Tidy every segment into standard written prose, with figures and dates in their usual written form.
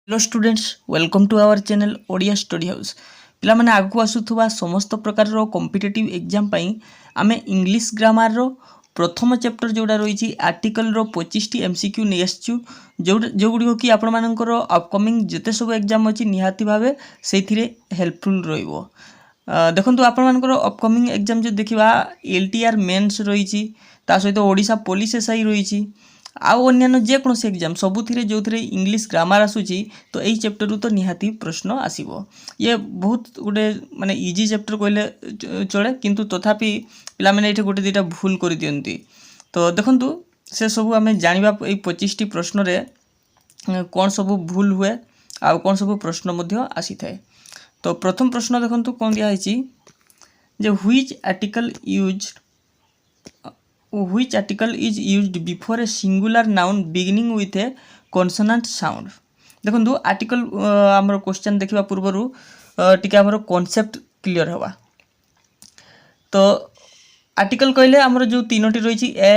Hello students welcome to our channel Odia study house पिला माने आगु आसुथुवा समस्त प्रकार रो कॉम्पिटिटिव एग्जाम पई आमे इंग्लिश ग्रामर रो प्रथम चैप्टर जोड़ा रही आर्टिकल रो 25 टी एमसीक्यू नै आसचु जो गुडी कि आपण मानकर अपकमिंग जते सब एग्जाम अछि निहाती भाबे सेथिरे हेल्पफुल रहिबो। देखंतु आपण मानकर अपकमिंग एग्जाम जो देखिबा एलटीआर मेंस रही ता सहित ओडिशा पुलिस एसआई रही आउ अन्य जेकोसी एग्जाम सबुथिरे जो इंग्लिश ग्रामर आसूची तो यही चैप्टर रु तो निहाती प्रश्न आसीबो। ये बहुत गोटे माने इजी चैप्टर कहले चले किंतु तथापि पिला माने एठी गोटे दिटा भूल कर दियंती। तो देखंतु से सब आमे जानिबा ए 25 टी प्रश्न रे कोन सब भूल हुए आ कोन सब प्रश्न मध्य आसी थाए। तो प्रथम प्रश्न देखंतु कोन दिया हिची जे which article is used before a singular noun beginning with a consonant sound। देखंतु आर्टिकल हमर क्वेश्चन देखिबा पूर्वरु टिके हमर कांसेप्ट क्लियर हवा। तो आर्टिकल कहले हमर जो तीनोटी रहिची ए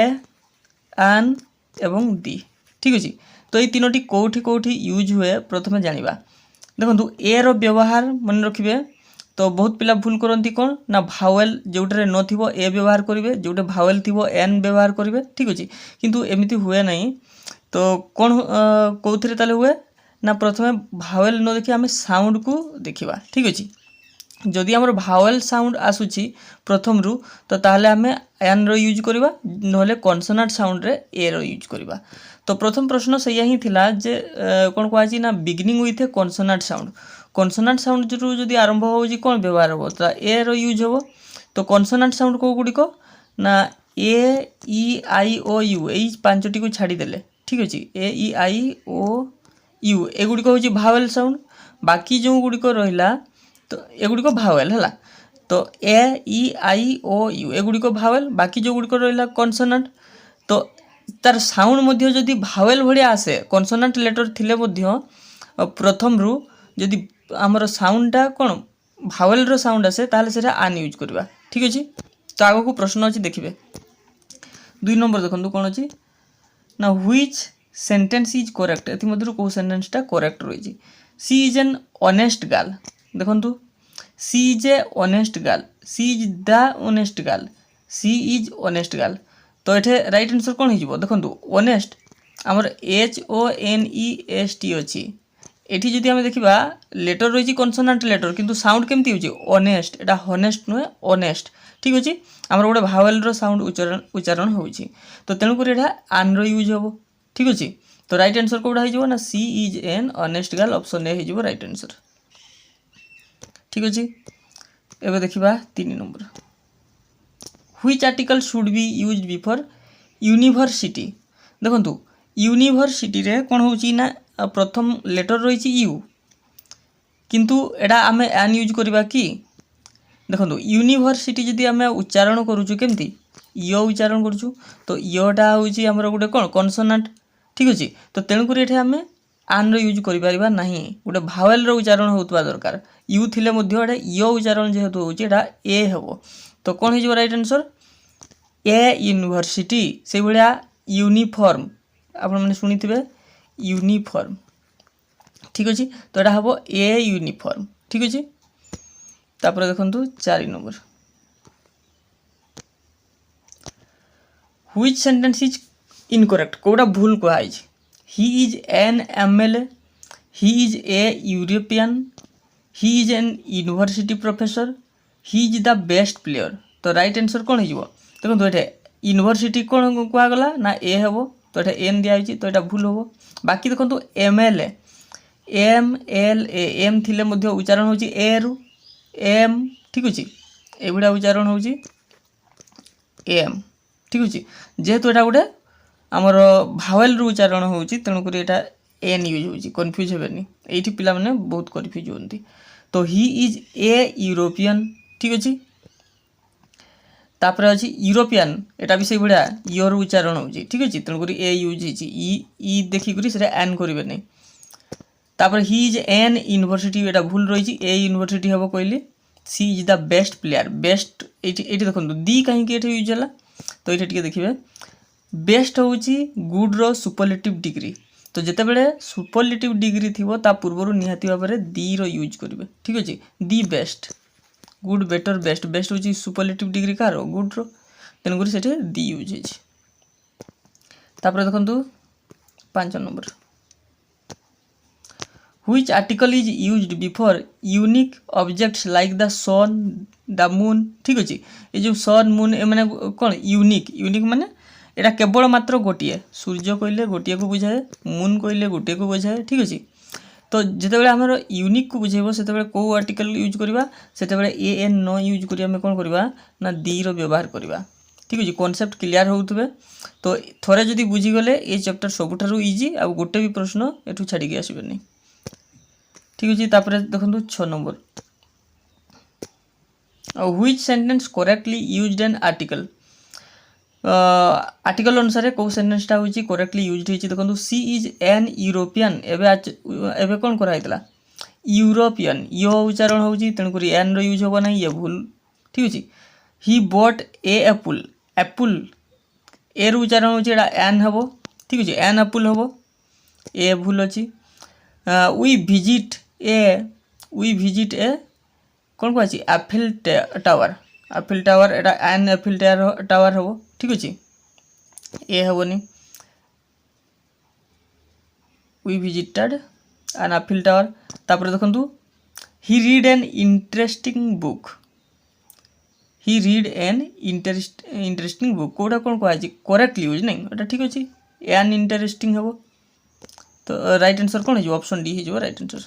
एन एवं दी ठीक अछि। तो এই तीनोटी कोठी कोठी यूज हुए प्रथमे जानिबा। देखंतु ए रो व्यवहार मन रखिबे तो बहुत पिला भूल करती कौन ना भावेल जोटे न थिबो ए व्यवहार करेंगे जोटे भावेल थिबो एन व्यवहार करेंगे ठीक अच्छे किंतु एमती हुए नहीं। तो कौन कौन ताले हुए ना प्रथमे भावेल न देखि आमे साउंड को देखिबा ठीक अच्छे। जदि आमर भावेल साउंड आसुची प्रथम रु तो ताहले आमे एन रो यूज करबा नहले कॉन्सोनेंट साउंड रे ए रो यूज करबा। तो प्रथम प्रश्न सैया ही थिला जे कोन कहछि ना beginning with A consonant sound. Consonant sound जो जदि आरंभ होउची कोन व्यवहार हो तो ए रो यूज हो। तो कॉन्सोनेंट साउंड को गुडी को ना ए ई आई ओ यू एई पांचटी को छाडी देले ठीक अछि। ए ई आई ओ यू ए गुडी को होची भावेल साउंड बाकी जो गुडी को रहिला तो एगुड़ी को भावेल है। तो ए ई आई ओ यू एगुड़ी को भावेल बाकी जो गुड़ी को रहा कॉन्सोनेंट। तो तार साउंड मध्य जदि भावेल भलिया आसे कॉन्सोनेंट लेटर थिले मध्य प्रथम रु जदि आमर साउंडटा कौन भावेल रो साउंड आसे ताहले सेटा आन यूज करबा ठीक अछि। तो आगो को प्रश्न अछि देखिबे 2 नंबर देखंतु कोन अछि ना व्हिच सेंटेंस इज करेक्ट एथि मध्यरु को सेंटेंसटा करेक्ट रहिछि। She is an honest girl देखंतु she is a honest girl she is the honest girl she is honest girl. तो एठे राइट आंसर कोन हिजबो देखंतु ऑनेस्ट हमर H O N E S T अछि। एठी जदि हम देखिबा लेटर रहिछि कॉन्सोनेंट लेटर किंतु साउंड केमति होछि ऑनेस्ट एटा हॉनेस्ट नुहे ऑनेस्ट ठीक अछि। हमर गोटे भावेल रो साउंड उच्चारण होछि तो तेनु कर एटा आन रो यूज होबो ठीक अछि। तो राइट आंसर कोडा हिजबो ना she is an honest girl option A हिजबो राइट आंसर ठीक अच्छे। एबे देखिबा 3 number which article should be used before university. देखंतु यूनिवर्सिटी रे कोन होची ना प्रथम लेटर रहिची यू किंतु एडा आमे एन यूज करबा कि देखंतु यूनिवर्सिटी जदि आमे उच्चारण करूछु केमती यो उच्चारण करूछु तो योटा होची हमर गुटे कोन कॉन्सोनेंट ठीक अछि। तो तेनु करी एठे आमे आन रो यूज करि परिबा नाही गोटे भावेल रो उच्चारण होतबा दरकार यू थिले मध्य एटा यो उच्चारण जेहेतु होची एटा ए हेबो। तो कोन हिजो राइट आंसर ए यूनिवर्सिटी से भलिया यूनिफॉर्म आपण माने सुनिथिबे यूनिफॉर्म ठीक अछि। तो एटा हबो ए यूनिफॉर्म ठीक अछि। तापर देखंतु 4 number which sentence is incorrect कोडा भूल को eyes. He is N MLA he is A European he is N university professor he is the best player. तो राइट आंसर कौन हो देखो ये यूनिवर्सिटी कौन कहगला ना ए हेबो तो ये एन दिखाई तो यहाँ भूल हम। बाकी देखो एमएलए एम एल एम थिले मध्य उच्चारण होची ए रु एम ठीक अच्छे एभा उच्चारण होची एम ठीक अच्छे। जेहेतु यहाँ गोटे आमर भावेल रु उच्चारण होची तेणुक यहाँ एन यूज होची कन्फ्यूज हेबेनी एठी पिला माने बहुत कन्फ्यूज होती। तो ही इज ए यूरोपियन ठीक अच्छे। तापर अच्छी यूरोपियन एटा भी से भाया योर उच्चारण होची ठीक अच्छे तेणुक ए यूज ई देखिक एन करेंगे नहीं। तापर ही इज एन यूनिवर्सिटी एटा भूल रही ए यूनिवर्सिटी हम कहली she is the best player best ये देखो दी कहीं यूज है। तो ये देखिए बेस्ट हूँ गुड रो सुपरलेटिव डिग्री तो जितेबाला सुपरलेटिव डिग्री थी ता पूर्वर निहाती भाव में दी यूज करेंगे। ठीक अच्छे the best good better best best हूँ सुपरलेटिव डिग्री कार गुड्र तेणुक से दी यूज होपर देखो 5 number Which article is used before unique objects like the sun, the moon? ठीक अच्छे ये जो सन मून ए मैंने कौन यूनिक माने एटा केवल मात्र गोटे सूर्य कहले गोटे को बुझाए मून कहले गोटे को बुझाए। ठीक अच्छे तो जितेबाला आमर यूनिक को बुझेब से कौ आर्टिकल यूज करवा से एन न यूज कर आम कौन करवा ना दी व्यवहार करवा। ठीक अच्छे कॉन्सेप्ट क्लियर होते तो थोड़े जदि बुझीगले ये चैप्टर सबुठारु इजी आ गोटे भी प्रश्न एठू छाड़ी आसबेनी। ठीक अच्छे तापर देखो 6 number which sentence correctly used an article article अनुसार कौ सेंटेंसटा होची करेक्टली यूज्ड होची देखो सी इज एन यूरोपियन एबे कौन कराइतला यूरोपियन यो उच्चारण होची तेणुक एन रो यूज होबो नहीं ये भूल। ठीक अच्छे he bought a apple apple A रो उच्चारण होची एटा एन हबो। ठीक अच्छे एन एप्पल हबो ए भूल अच्छी वी विजिट ए कौन को अच्छी एफिल टावर एटा एन एफिल टावर हम। ठीक अच्छे ए हेनी we visited an Eiffel tower तापर देखो he read an interesting book interesting book कौटा कौन कहुई करेक्टली यूज नहीं ठीक अच्छे एन इंटरेस्टिंग हम तो राइट आंसर कौन हो ऑप्शन डी हो right answer.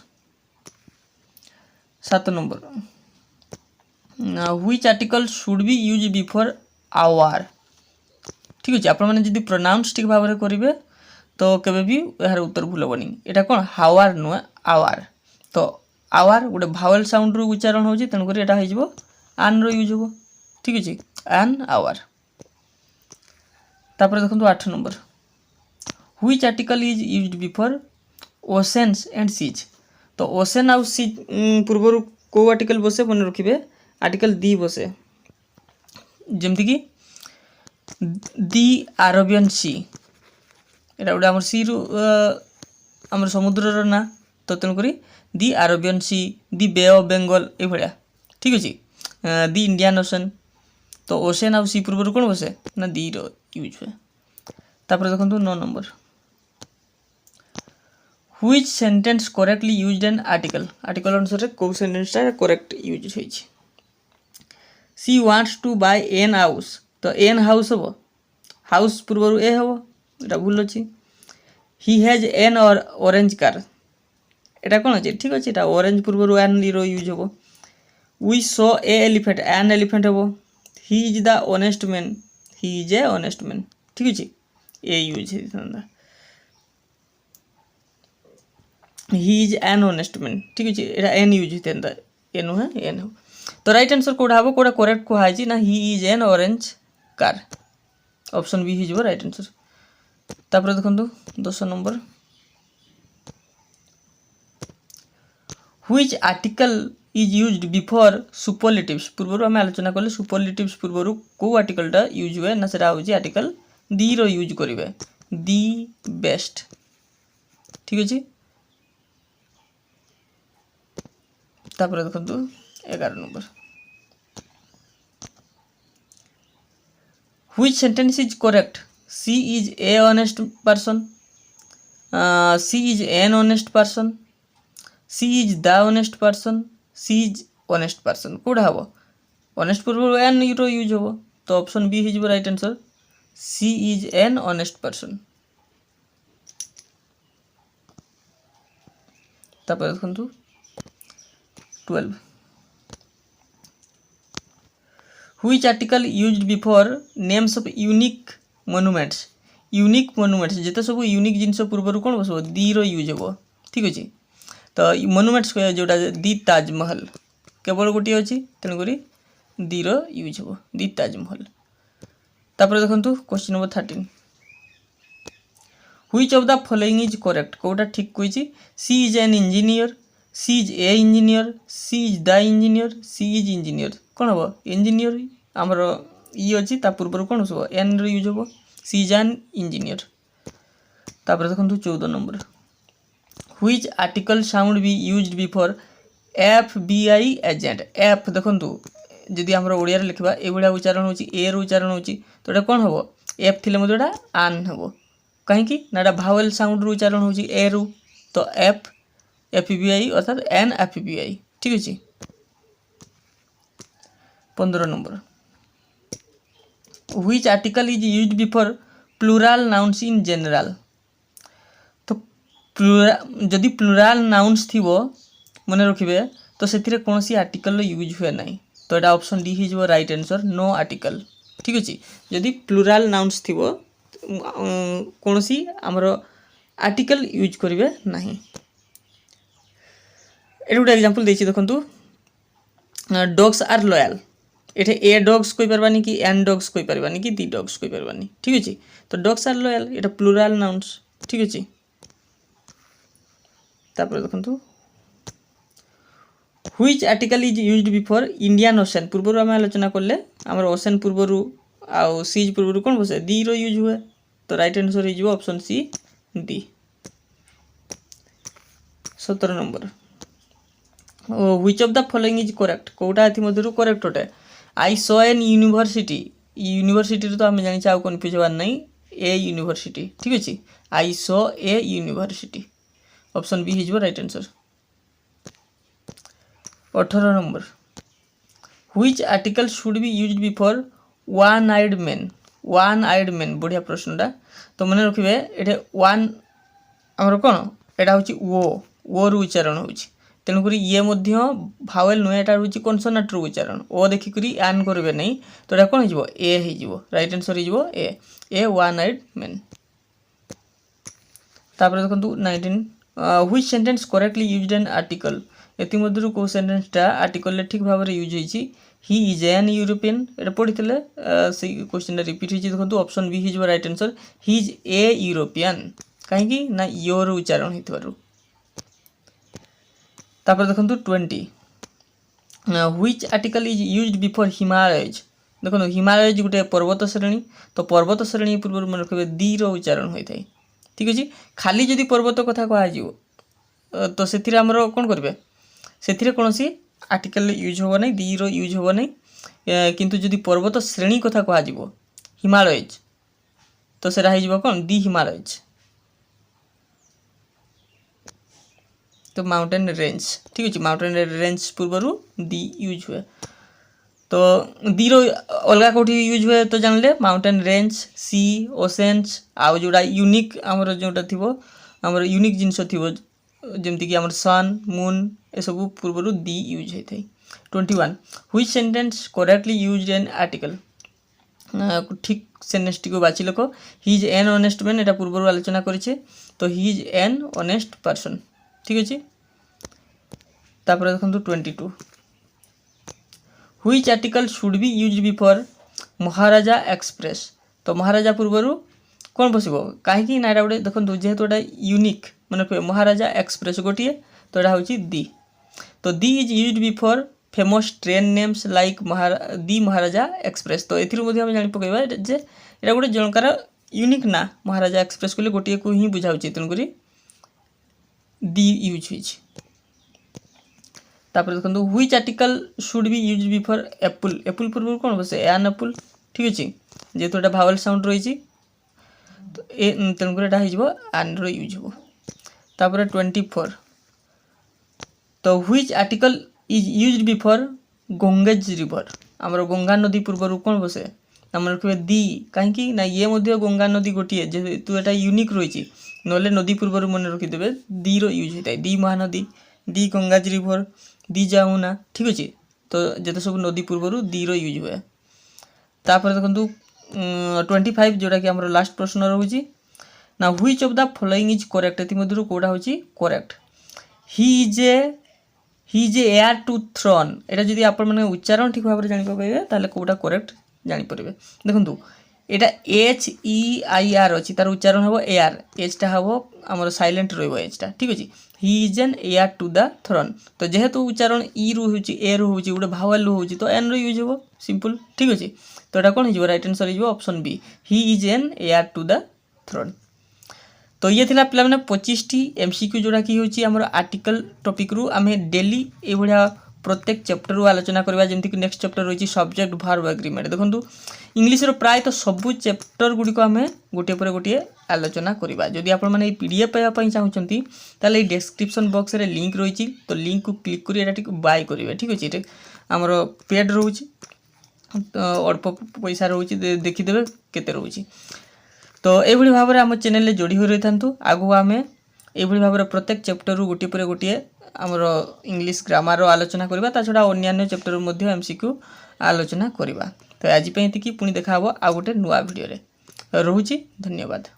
7 number which article should be use before hour. ठीक अच्छे आप प्रोनाउंस ठीक भाव में करेंगे तो केबे भी यार उत्तर भूल हेनी यहाँ कौन हावर नुहे आवर तो आवर गोटे भावेल साउंड रू उच्चारण हो तेणुक यहाँ हो आन रो यूज हो। ठीक अच्छे आन आवर तापर देखो 8 number which article is used before oceans and seas तो ओशेन आउ सीज पूर्वर को आर्टिकल बसे मन रखिए आर्टिकल दी बसे जमती कि दी अरेबियन सी एटा गोटे आम सी रु आम समुद्र ना तो तेणुक the Arabian sea the bay of Bengal ये भाया। ठीक अच्छे दी इंडियन ओशन तो ओशेन आउ सी पूर्वर कौन बसे ना दी रो यूज हुए। तापर देखो 9 number which sentence correctly used an article article अनुसार कौ सेंटेंसटा करेक्ट यूज होइछि she wants to buy an house तो एन हाउस हम हाउस पूर्वर ए हम एटा भूल अच्छी ही हैज एन और ऑरेंज कार एटा कौन अच्छे ठीक अच्छे एटा ऑरेंज पूर्वर एन रो यूज हम we saw a elephant an elephant हम he is the honest man he is a honest man. ठीक अच्छे ए यूज है ही इज एन ऑनेस्ट मैन। ठीक अच्छे यहाँ एन यूज होता ए नुहे एन हो तो राइट आंसर कौटा हम कौटा करेक्ट कहुई ना he is an orange car option B हो राइट आंसर। तापर देखो 10 number which article is used before superlatives पूर्वर आम आलोचना कले सुपरलेटिव्स पूर्वर कौ आर्टिकलटा यूज हुए ना सेटा होची आर्टिकल दी रो यूज करेंगे दी बेस्ट। ठीक अच्छे तापर देखो 11 number which sentence is correct she is a honest person she is an honest person she is the honest person she is honest person कौटा हम ऑनेस्ट पूर्व एन रो यूज हम तो ऑप्शन बी हो right answer she is an honest person. तापर देखो 12 which article used before names of unique monuments जिते सब यूनिक जिनस पूर्वर कौन बस दी रो यूज हम। ठीक अच्छे तो मोनुमेंट्स जोटा दी ताजमहल केवल गोटे अच्छी तेणुक दी रो यूज हम दी ताजमहल। तापर देखो question number 13 which of the following is correct कौटा ठीक कही she is an engineer she is a engineer she is the engineer she is engineer कौन हम इंजीनियर आमर ये अच्छी पूर्व कौन सब एन यूज हम सी इज एन इंजीनियर। तापर देखो 14 number which article sound B used before FBI agent F देखो जदि आम ओडिया लिखा ये उच्चारण हो ए उच्चारण हो तो ये कौन हम एफ थी मतलब आन हम कहीं ना भावेल साउंड उच्चारण हो ए रु तो एफ FBI अर्थात एन FBI ठीक अच्छे 15 number which article is used before plural nouns in general तो जदि प्लूराल नाउन्स थी मन रखिए तो से कौन सी आर्टिकल यूज हुए ना तो यहाँ ऑप्शन डी हो राइट आंसर नो आर्टिकल ठीक अच्छे जदि प्लूराल नाउन्स थी कौन सी आमर आर्टिकल यूज करेंगे ना ये गोटे एग्जांपल देखिए देखो डॉग्स आर लॉयल ये ए डॉग्स कोई पारबानी कि एन डॉग्स कोई पारबानी कि दी डॉग्स कोई पारबानी ठीक अच्छे तो डॉग्स आर लॉयल ये प्लूराल नाउन्स ठीक अच्छे तापर देखो which article is used before Indian ocean पूर्व आम आलोचना कले आम ओशन पूर्वर आउ सीज पूर्वर कौन बसे दी रो यूज हुए तो राइट आंसर हो option C D 17 number which of the following is correct कोटा मध्य करेक्ट अटे I saw an university university तो आम जानी आउ कन्फ्यूज हबार नहीं ए यूनिवर्सिटी ठीक अच्छे I saw a university option B हो right answer 18 number which article should be used before one eyed man बढ़िया प्रश्नटा तो मन रखिए ये वन आमर कौन यहाँ हूँ ओ रु उच्चारण हो तेणुक ये भावेल नुहे यहाँ हूँ कनसोनाट उच्चारण ओ देखिक आन करेंगे नहीं तो यहाँ कौन हो ए हो राइट आंसर हो ए वन आइड मैन तापर देखो 19 which sentence correctly used an article एमध्य कौ सेंटेंसटा आर्टिकल ठीक भाव में यूज होती ही इज एन यूरोपियन ये पढ़ी से क्वेश्चन रिपीट होती देखो ऑप्शन बी हो right answer he is A European कहीं ना योर उच्चारण हो तापर देखो 20 which article is used before Himalayas देखो हिमालयज गोटे पर्वत श्रेणी तो पर्वत श्रेणी पूर्व मन रखिए दी रो उच्चारण होता है ठीक अच्छे खाली जदि पर्वत कथा कह तो से कौन करेंगे से कौन सी आर्टिकल यूज हो ना दी रो यूज हो ना किंतु जदि पर्वत श्रेणी कथा कह हिमालयज तो सेटा हो कौन दी हिमालयज तो माउंटेन रेंज ठीक अच्छे माउंटेन रेंज पूर्वर दी यूज हुए तो दी रो अलग कौटी यूज हुए तो जानले माउंटेन रेंज सी ओसेन्स आउ जोड़ा यूनिक आमर जोटा थी आमर यूनिक जिनस थी जमती आमर सन मून ए सब पूर्वर दी यूज होता है 21 which sentence correctly used an article ठीक सेंटेंस टी को बाची लख ही इज एन ऑनेस्ट मैन एटा पूर्वर आलोचना करेछे तो ही इज एन ऑनेस्ट पर्सन ठीक अच्छे तापर देखो 22 which article should be used before Maharaja express तो महाराजा पूर्वर कौन बसो कहीं ना गोटे देखो जेहेतु गोटे यूनिक मन रखिए महाराजा एक्सप्रेस गोटे तो यहाँ हूँ दी तो the is used before famous train names like the Maharaja express तो एम जानी पकड़ा जे यहाँ गोटे जनकार यूनिक ना महाराजा एक्सप्रेस कहले गोटे को ही बुझाऊँ तेणुक दी यूज होपर देखो which article should be use before Apple Apple पूर्व कौन बसे एन एप्पल ठीक अच्छे जेहेतु यहाँ भावेल साउंड रही तो तेणुक यहाँ आन रो यूज हो तापर 24 तो which article is used before Ganges river आमर गंगा नदी पूर्वर कौन बसे आम रखिए दी कहीं ना ये गंगा नदी गोटे जेहेतु यहाँ यूनिक रही नले नदी पूर्वर मन रखिदे दी रो यूज होता है दी महानदी दी गंगाज रिवर दी जामुना ठीक अच्छे तो जिते सब नदी पूर्वर दी रो यूज हुए तापर देखो 25 जोटा कि आम लास्ट प्रश्न रोचे ना which of the following is correct एमध्य कौटा हूँ correct he is heir to throne यहाँ जब आप उच्चारण ठीक भाव में जापारे ताले कौटा करेक्ट जानीपर देखो यहाँ HEIR अच्छी तार उच्चारण हम एयर एचटा हम आम साइलेंट रचटा ठीक अच्छे he is an heir to the throne तो जेहेतु उच्चारण ई रु हूँ ए रु हूँ गोटे भावेल रु हूँ तो एन यूज हो सिंपल ठीक अच्छे तो यहाँ कौन हो राइट आंसर हो option B he is an heir to the throne तो ये थिला पिला माने 25 टी एमसीक्यू जोड़ा कि होची हमर आर्टिकल टॉपिक रु आमे डेली ए भलिया प्रत्येक चैप्टर रु आलोचना करबा जेमति कि नेक्स्ट चैप्टर होची सब्जेक्ट वर्ब एग्रीमेंट। देखंतु इंग्लिश रो प्राय तो सब चैप्टर गुडी को आमे गोटे पर गोटे आलोचना करबा। जदि आपण माने पीडीएफ पाया पई चाहुचंती ताले डिस्क्रिप्शन बॉक्स रे लिंक रहिची, तो लिंक को क्लिक करी एटा टिक बाय करिवे। ठीक अछि, एटा हमर पेड रहउची, अल्प पैसा रहउची, देखि देबे केते रहउची। तो एभली भाव आम चैनल रे जोड़ी हो रही था। आगु आम एभली भाव प्रत्येक चैप्टर रु गोटे पर गोटे आमर इंग्लिश ग्रामर आलोचना करबा, ता छडा अन्य चैप्टर मध्य एमसीक्यू आलोचना करबा। तो आज पे एतिकी, पुणी देखा हबो आ गोटे नुआ वीडियो रे। रहूची, धन्यवाद।